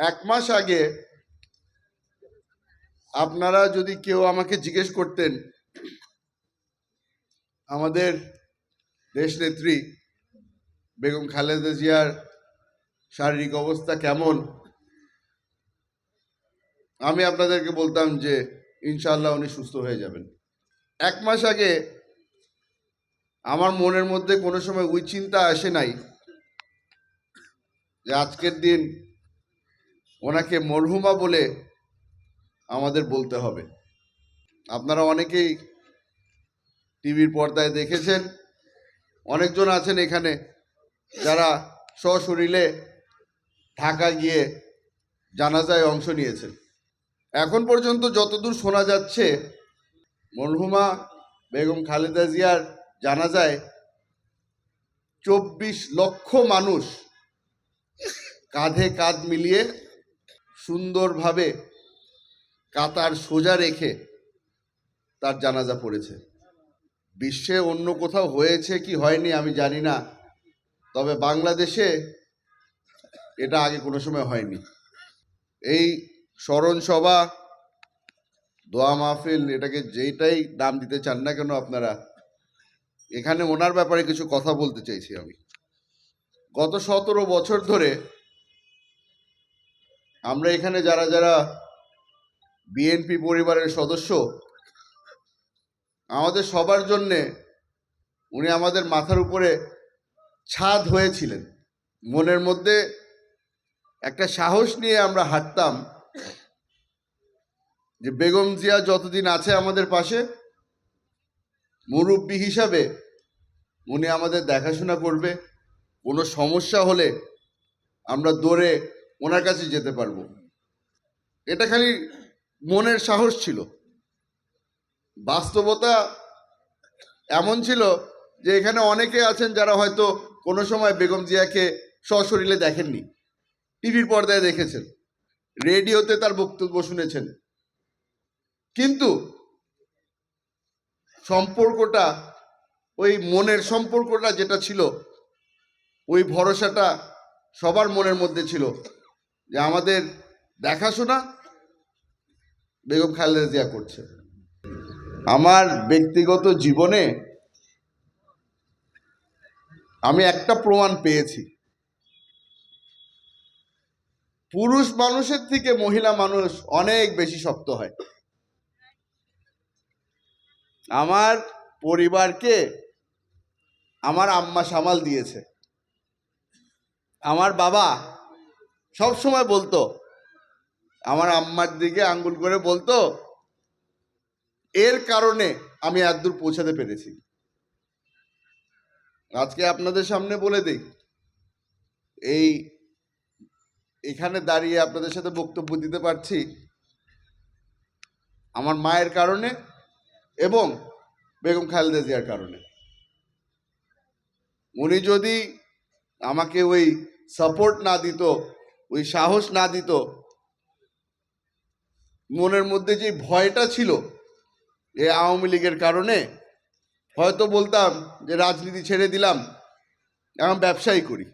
এক মাস আগে আপনারা যদি কেউ আমাকে জিজ্ঞেস করতেন আমাদের দেশনেত্রী বেগম খালেদা জিয়ার শারীরিক অবস্থা কেমন, আমি আপনাদেরকে বলতাম যে ইনশাআল্লাহ উনি সুস্থ হয়ে যাবেন। এক মাস আগে আমার মনের মধ্যে কোনো সময় ওই চিন্তা আসে নাই যে আজকের দিন ওনাকে মরহুমা বলে আমাদের বলতে হবে। আপনারা অনেকেই টিভির পর্দায় দেখেছেন, অনেকজন আছেন এখানে যারা সশরীরে ঢাকা গিয়ে জানাজায় অংশ নিয়েছেন। এখন পর্যন্ত যতদূর শোনা যাচ্ছে মরহুমা বেগম খালেদা জিয়ার জানাজায় 24 লক্ষ মানুষ কাঁধে কাঁধ মিলিয়ে সুন্দরভাবে কাতার সোজা রেখে তার জানাজা পড়েছে। বিশ্বে অন্য কোথাও হয়েছে কি হয়নি আমি জানি না, তবে বাংলাদেশে এটা আগে কোনো সময় হয়নি। এই স্মরণ সভা, দোয়া মাহফিল, এটাকে যেটাই নাম দিতে চান না কেন আপনারা, এখানে ওনার ব্যাপারে কিছু কথা বলতে চাইছি আমি। গত 17 বছর ধরে আমরা এখানে যারা যারা বিএনপি পরিবারের সদস্য, আমাদের সবার জন্যে উনি আমাদের মাথার উপরে ছাদ হয়েছিলেন। মনের মধ্যে একটা সাহস নিয়ে আমরা হাঁটতাম যে বেগম জিয়া যতদিন আছে আমাদের পাশে, মুরব্বী হিসাবে উনি আমাদের দেখাশোনা করবে। কোনো সমস্যা হলে আমরা দৌড়ে ওনার কাছে যেতে পারবো। এটা খালি মনের সাহস ছিল। বাস্তবতা এমন ছিল যে এখানে অনেকে আছেন যারা হয়তো কোনো সময় বেগম জিয়াকে সশরীরে দেখেননি, টিভির পর্দায় দেখেছেন, রেডিওতে তার বক্তব্য শুনেছেন, কিন্তু সম্পর্কটা, ওই মনের সম্পর্কটা যেটা ছিল, ওই ভরসাটা সবার মনের মধ্যে ছিল যে আমাদের দেখাশোনা বেগম খালেদা জিয়া করছে। আমার ব্যক্তিগত জীবনে আমি একটা প্রমাণ পেয়েছি, পুরুষ মানুষের থেকে মহিলা মানুষ অনেক বেশি শক্ত হয়। আমার পরিবারকে আমার আম্মা সামাল দিয়েছে। আমার বাবা সব সময় বলতো, আমার আম্মার দিকে আঙ্গুল করে বলতো, এর কারণে আমি এতদূর পৌঁছাতে পেরেছি। আজকে আপনাদের সামনে বলে দিই, এখানে দাঁড়িয়ে আপনাদের সাথে বক্তব্য দিতে পারছি আমার মায়ের কারণে এবং বেগম খালেদা জিয়ার কারণে। উনি যদি আমাকে ওই সাপোর্ট না দিত, ওই সাহস না দিত, মনের মধ্যে যে ভয়টা ছিল এই আওয়ামী লীগের কারণে, হয়তো বলতাম যে রাজনীতি ছেড়ে দিলাম, এখন ব্যবসাই করি।